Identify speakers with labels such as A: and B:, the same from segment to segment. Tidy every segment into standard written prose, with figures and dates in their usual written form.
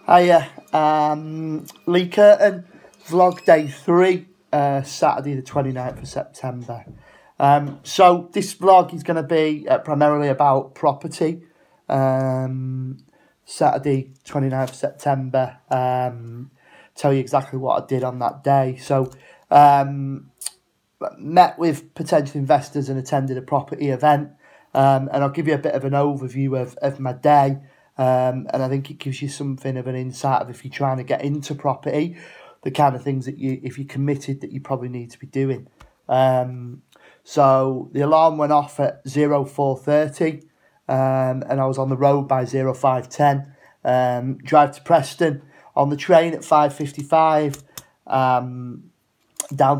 A: Hiya, Lee Kirton, vlog day 3, Saturday the 29th of September. So this vlog is going to be primarily about property. Saturday 29th of September, tell you exactly what I did on that day. So met with potential investors and attended a property event, and I'll give you a bit of an overview of my day. And I think it gives you something of an insight of if you're trying to get into property, the kind of things that if you're committed, that you probably need to be doing. So the alarm went off at 04:30, and I was on the road by 05:10. Drive to Preston on the train at 5:55, down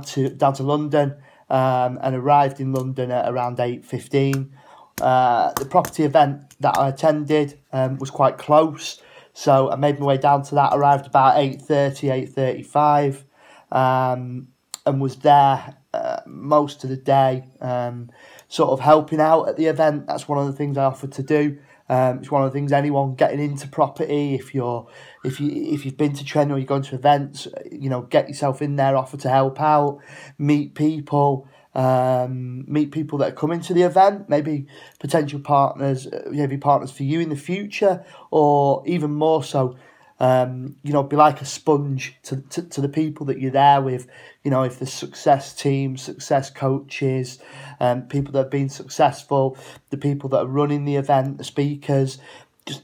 A: to London, and arrived in London at around 8:15. The property event that I attended was quite close, so I made my way down to that, arrived about 8:35, and was there most of the day, sort of helping out at the event. That's one of the things I offered to do. It's one of the things anyone getting into property, if you've been to training or you're going to events, get yourself in there, offer to help out, meet people that are coming to the event, maybe potential partners, maybe partners for you in the future, or even more so, be like a sponge to the people that you're there with. If there's success teams, success coaches, people that have been successful, the people that are running the event, the speakers,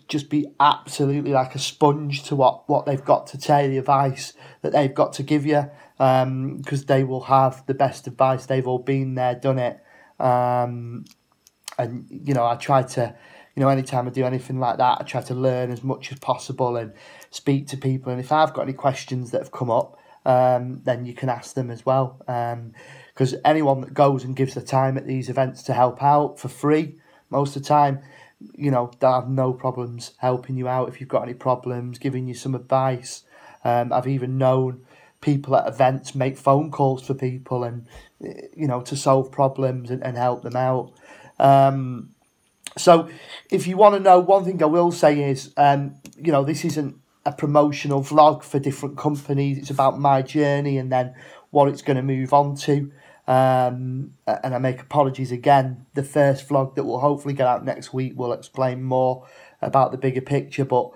A: just be absolutely like a sponge to what they've got to say, the advice that they've got to give you, because they will have the best advice. They've all been there, done it. And I try to, anytime I do anything like that, I try to learn as much as possible and speak to people. And if I've got any questions that have come up, then you can ask them as well. Because anyone that goes and gives the time at these events to help out for free, most of the time, they'll have no problems helping you out if you've got any problems, giving you some advice. I've even known people at events make phone calls for people and, to solve problems and help them out. So if you want to know, one thing I will say is, this isn't a promotional vlog for different companies. It's about my journey and then what it's going to move on to. And I make apologies again. The first vlog that will hopefully get out next week will explain more about the bigger picture, but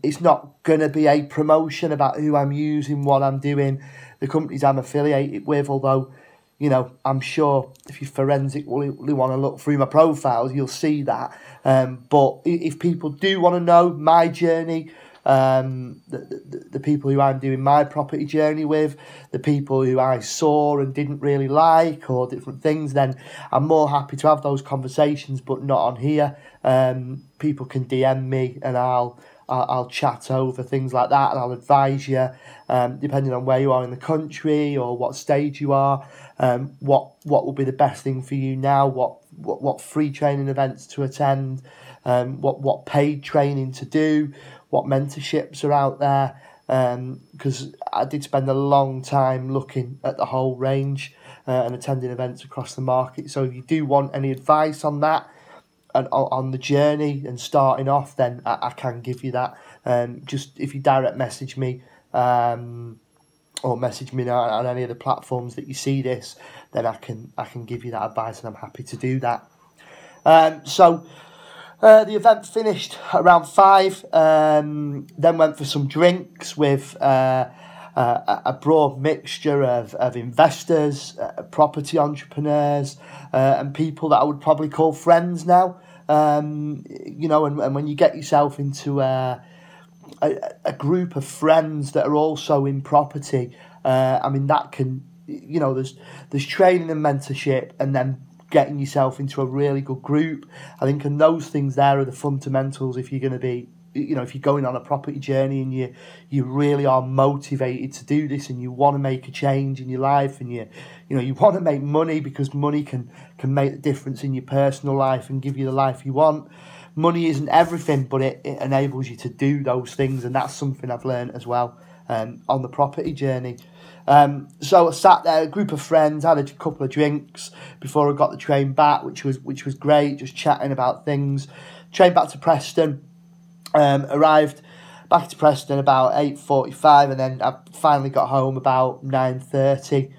A: it's not going to be a promotion about who I'm using, what I'm doing, the companies I'm affiliated with, although I'm sure if you forensically want to look through my profiles, you'll see that. But if people do want to know my journey, the people who I'm doing my property journey with, the people who I saw and didn't really like, or different things, then I'm more happy to have those conversations, but not on here. People can DM me and I'll chat over things like that, and I'll advise you, depending on where you are in the country or what stage you are, what will be the best thing for you now, what free training events to attend, what paid training to do, what mentorships are out there, because I did spend a long time looking at the whole range and attending events across the market. So if you do want any advice on that, and on the journey and starting off, then I can give you that. Just if you direct message me, or message me on any of the platforms that you see this, then I can give you that advice, and I'm happy to do that. So the event finished around 5. Then went for some drinks with a broad mixture of investors, property entrepreneurs, and people that I would probably call friends now. And when you get yourself into a group of friends that are also in property, that can, there's training and mentorship, and then getting yourself into a really good group. I think, and those things there are the fundamentals if you're going to be, if you're going on a property journey and you really are motivated to do this, and you want to make a change in your life, and you want to make money, because money can make the difference in your personal life and give you the life you want. Money isn't everything, but it enables you to do those things, and that's something I've learned as well on the property journey. So I sat there, a group of friends, had a couple of drinks before I got the train back, which was great, just chatting about things. Train back to Preston, arrived back to Preston about 8:45, and then I finally got home about 9:30.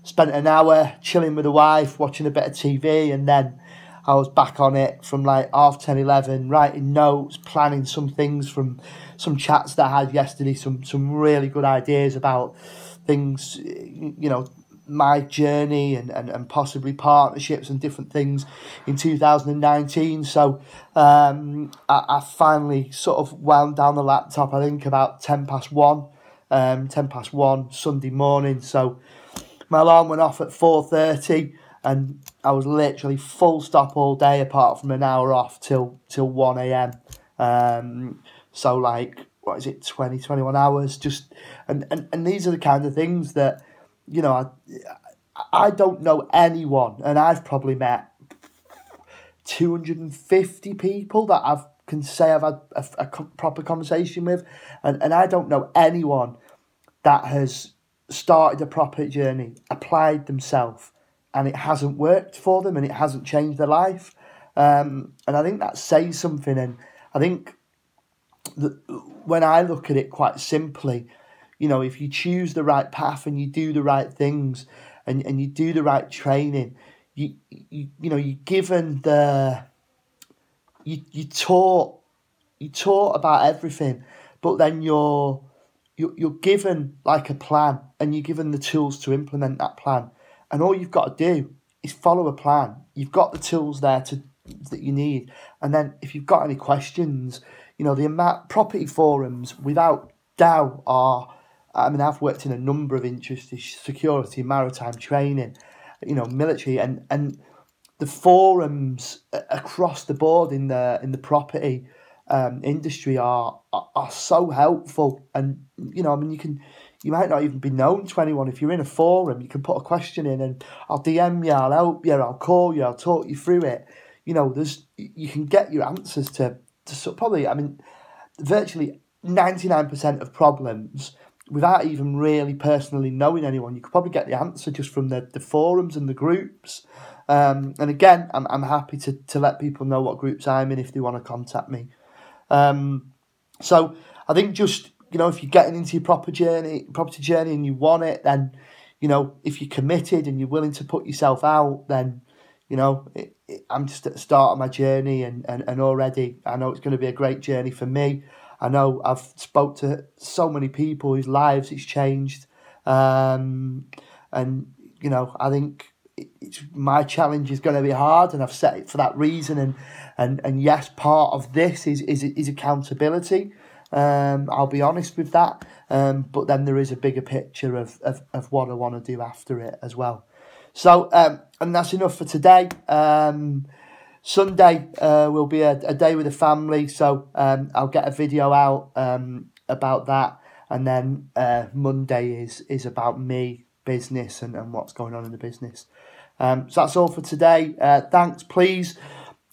A: Spent an hour chilling with the wife, watching a bit of TV, and then I was back on it from like 10:30, 11, writing notes, planning some things from some chats that I had yesterday, some really good ideas about things, my journey and possibly partnerships and different things in 2019. So I finally sort of wound down the laptop, I think about 1:10, 1:10 Sunday morning. So my alarm went off at 4:30, and I was literally full stop all day apart from an hour off till 1 a.m. So like, what is it, 21 hours? Just and these are the kind of things that, I don't know anyone, and I've probably met 250 people that I can say I've had a proper conversation with, and I don't know anyone that has started a proper journey, applied themselves, and it hasn't worked for them and it hasn't changed their life. And I think that says something. And I think that when I look at it quite simply, if you choose the right path and you do the right things and you do the right training, you're given you taught about everything, but then you're given like a plan, and you're given the tools to implement that plan, and all you've got to do is follow a plan. You've got the tools there that you need, and then if you've got any questions, the amount property forums without doubt are. I mean, I've worked in a number of industries: security, maritime, training, military, and the forums across the board in the property industry are so helpful. And you might not even be known to anyone. If you're in a forum, you can put a question in, and I'll DM you, I'll help you, I'll call you, I'll talk you through it. You can get your answers to probably, I mean, virtually 99% of problems without even really personally knowing anyone. You could probably get the answer just from the forums and the groups. And again, I'm happy to let people know what groups I'm in if they want to contact me. So I think just, if you're getting into your property journey and you want it, then, if you're committed and you're willing to put yourself out, then, I'm just at the start of my journey, and already I know it's going to be a great journey for me. I know I've spoke to so many people whose lives it's changed. And, I think my challenge is going to be hard, and I've set it for that reason. And yes, part of this is accountability. I'll be honest with that. But then there is a bigger picture of what I want to do after it as well. So, and that's enough for today. Sunday will be a day with the family, so I'll get a video out about that, and then Monday is about me, business, and what's going on in the business. So that's all for today. Thanks. Please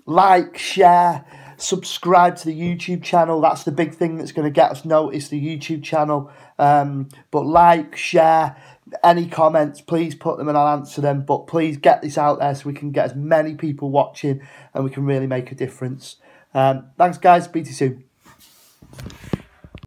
A: like, share, subscribe to the YouTube channel. That's the big thing that's going to get us noticed, the YouTube channel. But like, share, any comments, please put them and I'll answer them. But please get this out there so we can get as many people watching and we can really make a difference. Thanks, guys. Speak to you soon.